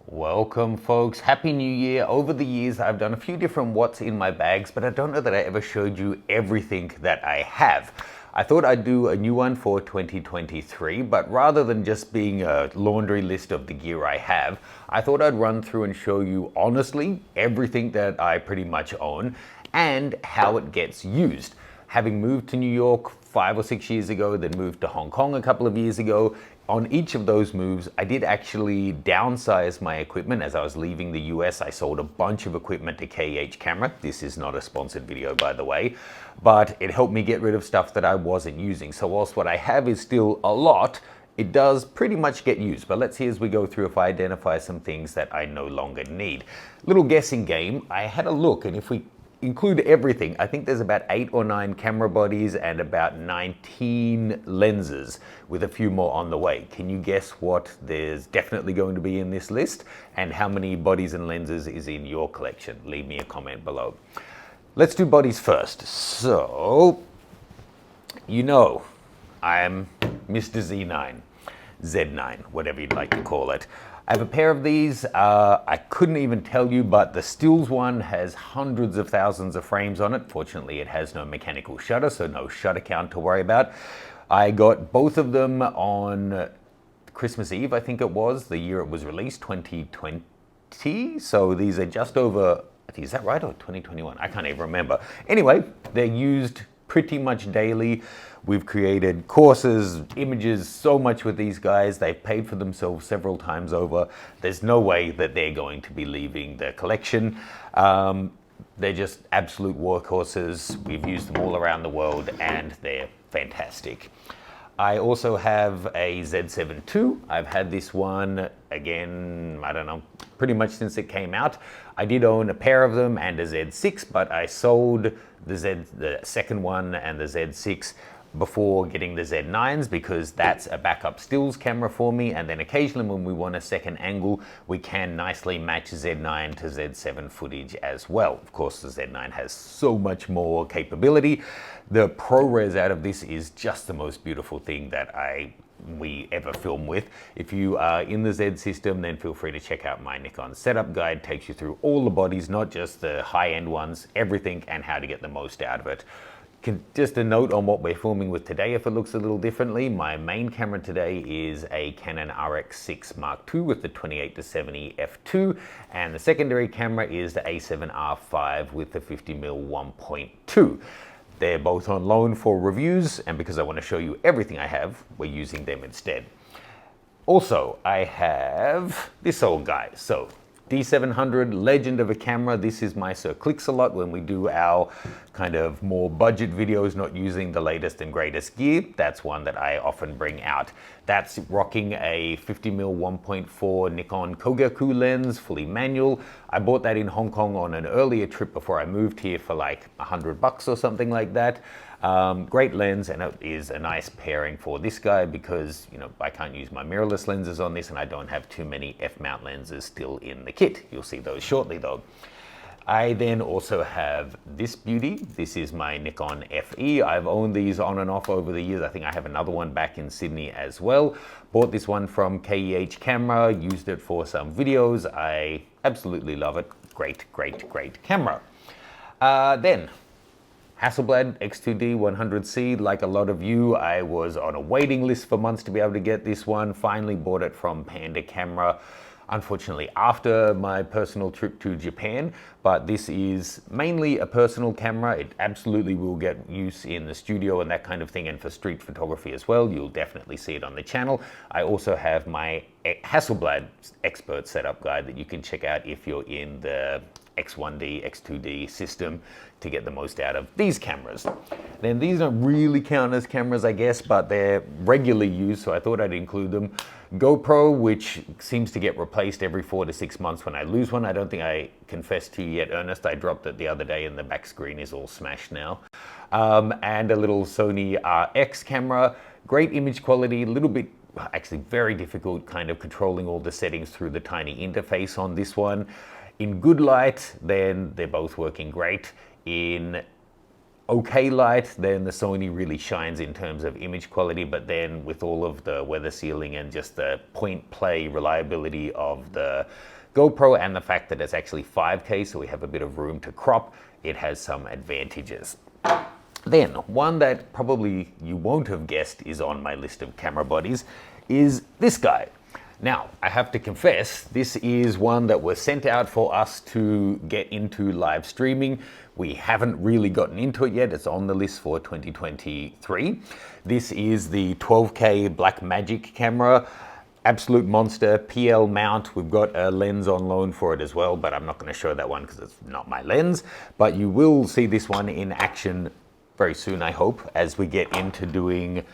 Welcome folks, Happy New Year. Over the years I've done a few different what's in my bags, but I don't know that I ever showed you everything that I have. I thought I'd do a new one for 2023, but rather than just being a laundry list of the gear I have, I thought I'd run through and show you honestly everything that I pretty much own and how it gets used. Having moved to New York 5 or 6 years ago, then moved to Hong Kong a couple of years ago, on each of those moves, I did actually downsize my equipment. As I was leaving the US, I sold a bunch of equipment to KH Camera. This is not a sponsored video, by the way, but it helped me get rid of stuff that I wasn't using. So whilst what I have is still a lot, it does pretty much get used. But let's see as we go through if I identify some things that I no longer need. Little guessing game, I had a look, and if we include everything, I think there's about 8 or 9 camera bodies and about 19 lenses, with a few more on the way. Can you guess what there's definitely going to be in this list and how many bodies and lenses is in your collection? Leave me a comment below. Let's do bodies first. So, you know, I'm Mr. Z9, whatever you'd like to call it. I have a pair of these. I couldn't even tell you, but the stills one has hundreds of thousands of frames on it. Fortunately, it has no mechanical shutter, so no shutter count to worry about. I got both of them on Christmas Eve, I think it was, the year it was released, 2020. So these are just over, is that right, or 2021? I can't even remember. Anyway, they're used pretty much daily. We've created courses, images, so much with these guys. They've paid for themselves several times over. There's no way that they're going to be leaving the collection. They're just absolute workhorses. We've used them all around the world and they're fantastic. I also have a Z7 II. I've had this one, again, I don't know, pretty much since it came out. I did own a pair of them and a Z6, but I sold the second one and the Z6 before getting the Z9s because that's a backup stills camera for me, and then occasionally when we want a second angle we can nicely match Z9 to Z7 footage as well. Of course the Z9 has so much more capability. The ProRes out of this is just the most beautiful thing that we ever film with. If you are in the Z system, then feel free to check out my Nikon setup guide. Takes you through all the bodies, not just the high-end ones, everything, and how to get the most out of it. Just a note on what we're filming with today, if it looks a little differently. My main camera today is a Canon RX6 Mark II with the 28-70 f2, and the secondary camera is the A7R5 with the 50mm 1.2. They're both on loan for reviews, and because I want to show you everything I have, we're using them instead. Also, I have this old guy. So, D700, legend of a camera. This is my Sir Clix-a-Lot when we do our kind of more budget videos, not using the latest and greatest gear. That's one that I often bring out. That's rocking a 50mm 1.4 Nikon Kogaku lens, fully manual. I bought that in Hong Kong on an earlier trip before I moved here for like $100 or something like that. Great lens, and it is a nice pairing for this guy because, you know, I can't use my mirrorless lenses on this and I don't have too many f-mount lenses still in the kit. You'll see those shortly though. I then also have this beauty. This is my Nikon FE. I've owned these on and off over the years. I think I have another one back in Sydney as well. Bought this one from KH Camera, used it for some videos. I absolutely love it. Great, great, great camera. Then Hasselblad X2D 100C. Like a lot of you, I was on a waiting list for months to be able to get this one. Finally bought it from Panda Camera, unfortunately after my personal trip to Japan, but this is mainly a personal camera. It absolutely will get use in the studio and that kind of thing, and for street photography as well. You'll definitely see it on the channel. I also have my Hasselblad expert setup guide that you can check out if you're in the X1D, X2D system to get the most out of these cameras. Then these don't really count as cameras, I guess, but they're regularly used, so I thought I'd include them. GoPro, which seems to get replaced every 4 to 6 months when I lose one. I don't think I confessed to you yet, Ernest. I dropped it the other day and the back screen is all smashed now. And a little Sony RX camera. Great image quality, a little bit, actually very difficult kind of controlling all the settings through the tiny interface on this one. In good light, then they're both working great. In okay light, then the Sony really shines in terms of image quality, but then with all of the weather sealing and just the point play reliability of the GoPro and the fact that it's actually 5K, so we have a bit of room to crop, it has some advantages. Then, one that probably you won't have guessed is on my list of camera bodies is this guy. Now, I have to confess, this is one that was sent out for us to get into live streaming. We haven't really gotten into it yet. It's on the list for 2023. This is the 12K Blackmagic camera. Absolute monster, PL mount. We've got a lens on loan for it as well, but I'm not going to show that one because it's not my lens. But you will see this one in action very soon, I hope, as we get into doing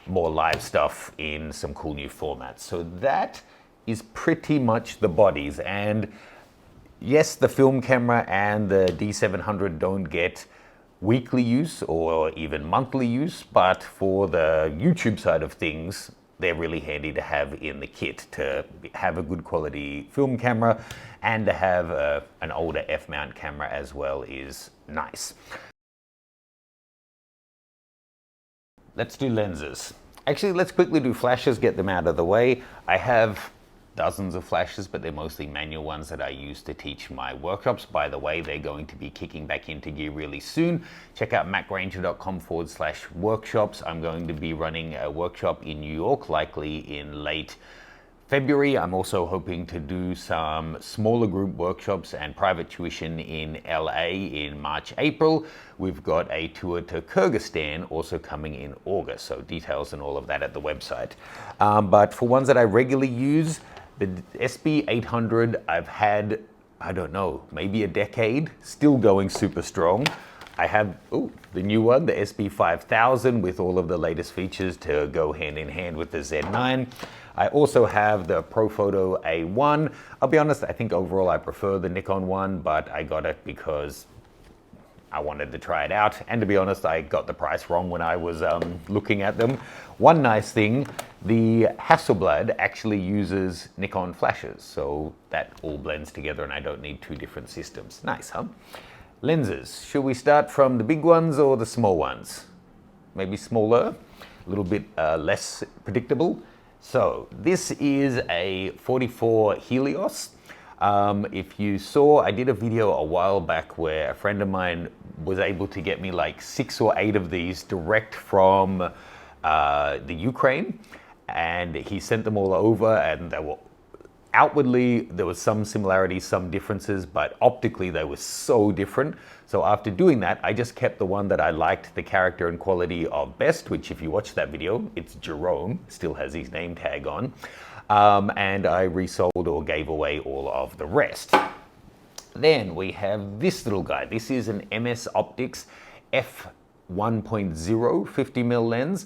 more live stuff in some cool new formats. So that is pretty much the bodies. And yes, the film camera and the D700 don't get weekly use or even monthly use, but for the YouTube side of things, they're really handy to have in the kit to have a good quality film camera, and to have an older F-mount camera as well is nice. Let's do lenses. Actually, let's quickly do flashes, get them out of the way. I have dozens of flashes, but they're mostly manual ones that I use to teach my workshops. By the way, they're going to be kicking back into gear really soon. Check out macgranger.com/workshops. I'm going to be running a workshop in New York, likely in late February. I'm also hoping to do some smaller group workshops and private tuition in LA in March, April. We've got a tour to Kyrgyzstan also coming in August, so details and all of that at the website. But for ones that I regularly use, the SB800 I've had, I don't know, maybe a decade, still going super strong. I have the new one, the SB5000, with all of the latest features to go hand in hand with the Z9. I also have the Telephoto A1. I'll be honest, I think overall I prefer the Nikon one, but I got it because I wanted to try it out. And to be honest, I got the price wrong when I was looking at them. One nice thing, the Hasselblad actually uses Nikon flashes, so that all blends together and I don't need two different systems. Nice, huh? Lenses. Should we start from the big ones or the small ones? Maybe smaller, a little bit less predictable. So this is a 44 Helios. If you saw, I did a video a while back where a friend of mine was able to get me like 6 or 8 of these direct from the Ukraine, and he sent them all over, and they were outwardly, there was some similarities, some differences, but optically they were so different. So after doing that, I just kept the one that I liked the character and quality of best, which if you watch that video, it's Jerome, still has his name tag on. And I resold or gave away all of the rest. Then we have this little guy. This is an MS Optics f1.0 50mm lens.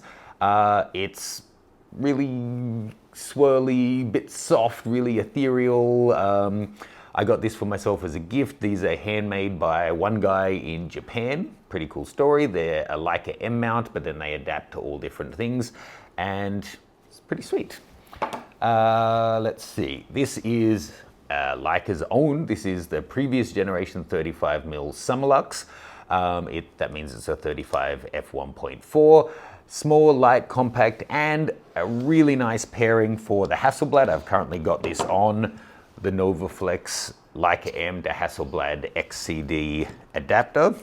It's really swirly, bit soft, really ethereal. I got this for myself as a gift. These are handmade by one guy in Japan. Pretty cool story. They're a Leica M mount, but then they adapt to all different things, and it's pretty sweet. Let's see. This is Leica's own. This is the previous generation 35mm Summilux. That means it's a 35 f1.4. Small, light, compact, and a really nice pairing for the Hasselblad. I've currently got this on the Novaflex Leica M to Hasselblad XCD adapter,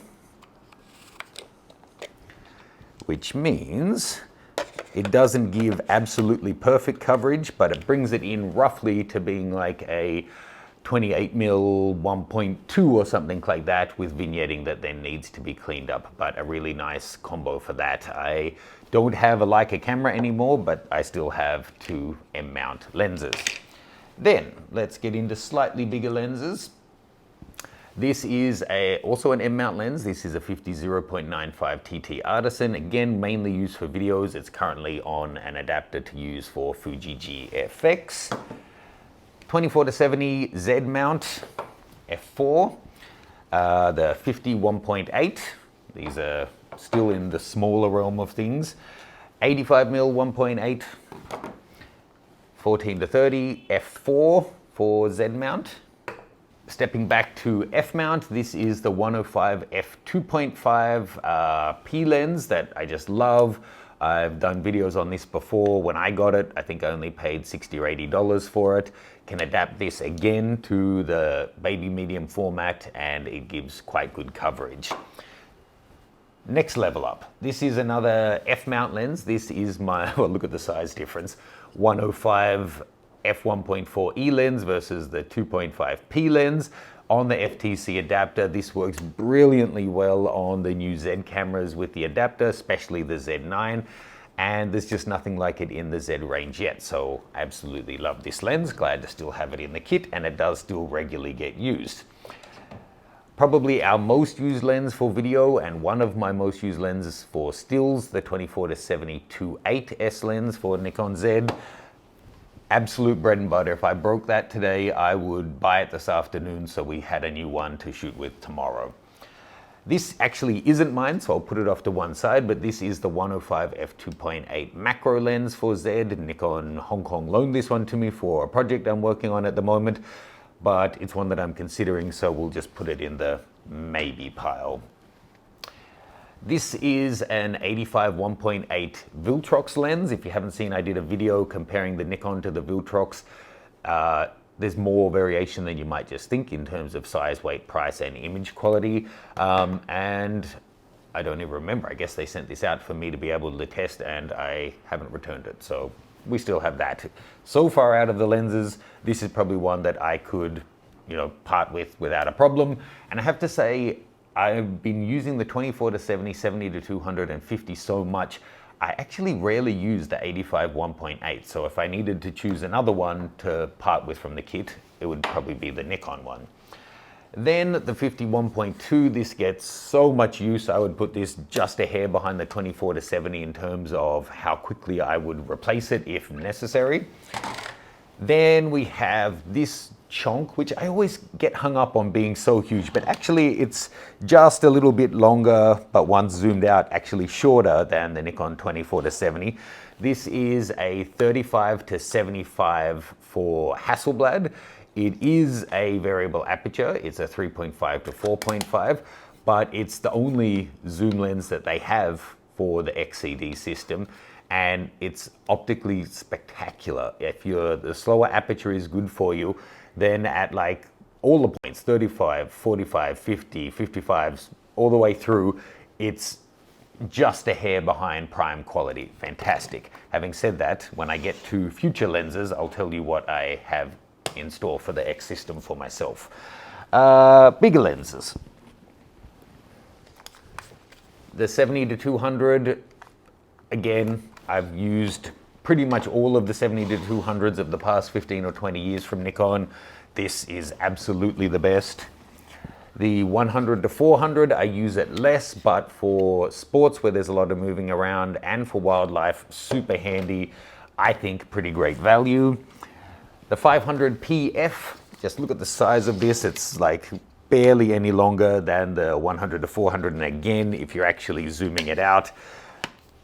which means it doesn't give absolutely perfect coverage, but it brings it in roughly to being like a 28mm 1.2 or something like that, with vignetting that then needs to be cleaned up, but a really nice combo for that. I don't have a Leica camera anymore, but I still have 2 M-mount lenses. Then let's get into slightly bigger lenses. This is also an M-mount lens. This is a 50-0.95 TT Artisan. Again, mainly used for videos. It's currently on an adapter to use for Fuji GFX. 24-70 Z mount f4. The 51.8. These are still in the smaller realm of things. 85mm 1.8. 14-30 f4 for Z mount. Stepping back to F mount, this is the 105 f2. 2.5 P lens that I just love. I've done videos on this before. When I got it, I think I only paid $60 or $80 for it. Can adapt this again to the baby medium format, and it gives quite good coverage. Next level up. This is another F-mount lens. This is my, well, look at the size difference. 105 f1.4e lens versus the 2.5 P lens. On the FTC adapter, this works brilliantly well on the new Z cameras with the adapter, especially the Z9, and there's just nothing like it in the Z range yet, so I absolutely love this lens. Glad to still have it in the kit, and it does still regularly get used. Probably our most used lens for video, and one of my most used lenses for stills, the 24-70 2.8S lens for Nikon Z. Absolute bread and butter. If I broke that today, I would buy it this afternoon so we had a new one to shoot with tomorrow. This actually isn't mine, so I'll put it off to one side, but this is the 105 f2.8 macro lens for Z. Nikon Hong Kong loaned this one to me for a project I'm working on at the moment, but it's one that I'm considering, so we'll just put it in the maybe pile. This is an 85 1.8 Viltrox lens. If you haven't seen, I did a video comparing the Nikon to the Viltrox. There's more variation than you might just think in terms of size, weight, price, and image quality. And I don't even remember. I guess they sent this out for me to be able to test, and I haven't returned it. So we still have that. So far out of the lenses, this is probably one that I could, part with without a problem. And I have to say, I've been using the 24-70, 70-200, and 50 so much, I actually rarely use the 85 1.8. So if I needed to choose another one to part with from the kit, it would probably be the Nikon one. Then the 50 1.2, this gets so much use, I would put this just a hair behind the 24-70 in terms of how quickly I would replace it if necessary. Then we have this chonk, which I always get hung up on being so huge, but actually it's just a little bit longer, but once zoomed out, actually shorter than the Nikon 24-70. This is a 35-75 for Hasselblad. It is a variable aperture. It's a 3.5 to 4.5, but it's the only zoom lens that they have for the XCD system. And it's optically spectacular. If the slower aperture is good for you, then at like all the points, 35, 45, 50, 55s, all the way through, it's just a hair behind prime quality. Fantastic. Having said that, when I get to future lenses, I'll tell you what I have in store for the X system for myself. Bigger lenses. The 70-200, again, I've used pretty much all of the 70-200s of the past 15 or 20 years from Nikon. This is absolutely the best. The 100-400, I use it less, but for sports where there's a lot of moving around and for wildlife, super handy. I think pretty great value. The 500 PF, just look at the size of this. It's like barely any longer than the 100-400. And again, if you're actually zooming it out,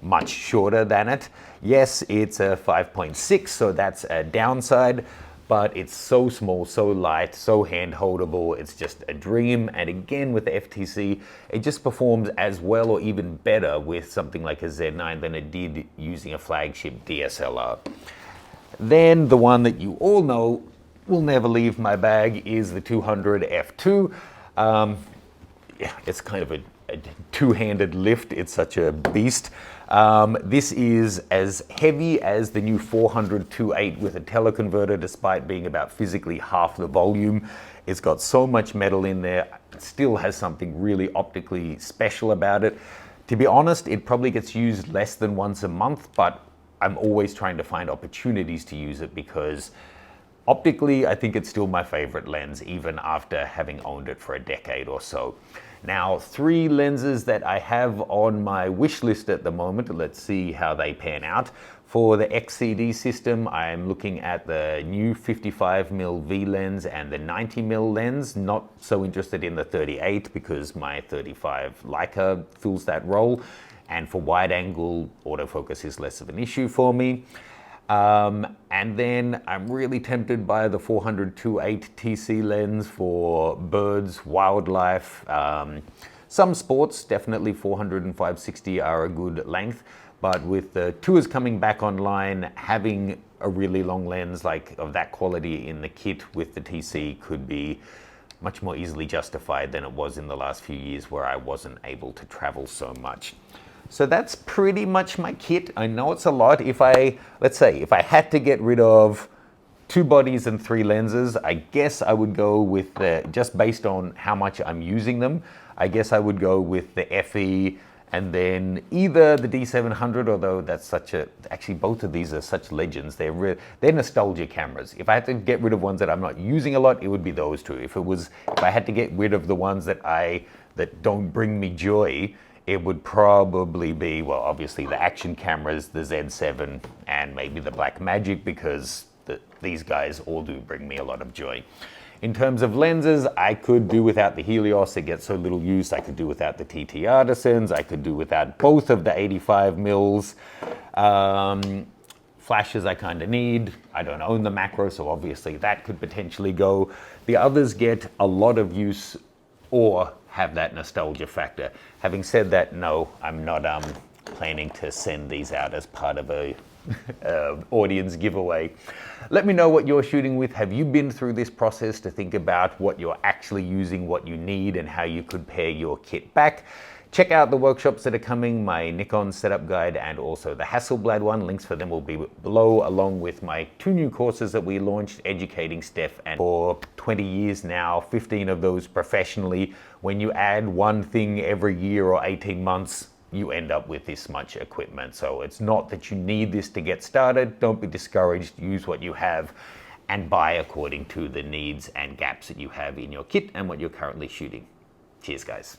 much shorter than it. Yes, it's a 5.6, so that's a downside, but it's so small, so light, so hand-holdable. It's just a dream. And again, with the FTC, it just performs as well or even better with something like a Z9 than it did using a flagship DSLR. Then the one that you all know will never leave my bag is the 200 f2. It's kind of a two-handed lift. It's such a beast. This is as heavy as the new 400 2.8 with a teleconverter, despite being about physically half the volume. It's got so much metal in there. It still has something really optically special about it. To be honest, it probably gets used less than once a month, but I'm always trying to find opportunities to use it because optically, I think it's still my favorite lens, even after having owned it for a decade or so. Now, 3 lenses that I have on my wish list at the moment. Let's see how they pan out. For the XCD system, I'm looking at the new 55mm V lens and the 90mm lens. Not so interested in the 38 because my 35 Leica fills that role. And for wide angle, autofocus is less of an issue for me. And then I'm really tempted by the 400 2.8 TC lens for birds, wildlife, Some sports, definitely 400 and 560 are a good length, but with the tours coming back online, having a really long lens like of that quality in the kit with the TC could be much more easily justified than it was in the last few years where I wasn't able to travel so much. So that's pretty much my kit. I know it's a lot. Let's say, if I had to get rid of 2 bodies and 3 lenses, I guess I would go with just based on how much I'm using them, I guess I would go with the FE and then either the D700, although that's actually both of these are such legends. They're nostalgia cameras. If I had to get rid of ones that I'm not using a lot, it would be those 2. If I had to get rid of the ones that don't bring me joy, it would probably be, well, obviously the action cameras, the Z7 and maybe the Blackmagic, because these guys all do bring me a lot of joy. In terms of lenses, I could do without the Helios. It gets so little use. I could do without the TT Artisans. I could do without both of the 85 mils. Flashes I kind of need. I don't own the macro, so obviously that could potentially go. The others get a lot of use or have that nostalgia factor. Having said that, no, I'm not planning to send these out as part of a audience giveaway. Let me know what you're shooting with. Have you been through this process to think about what you're actually using, what you need, and how you could pare your kit back? Check out the workshops that are coming, my Nikon setup guide and also the Hasselblad one. Links for them will be below, along with my 2 new courses that we launched, Educating Steph, and for 20 years now, 15 of those professionally. When you add one thing every year or 18 months, you end up with this much equipment. So it's not that you need this to get started. Don't be discouraged. Use what you have and buy according to the needs and gaps that you have in your kit and what you're currently shooting. Cheers, guys.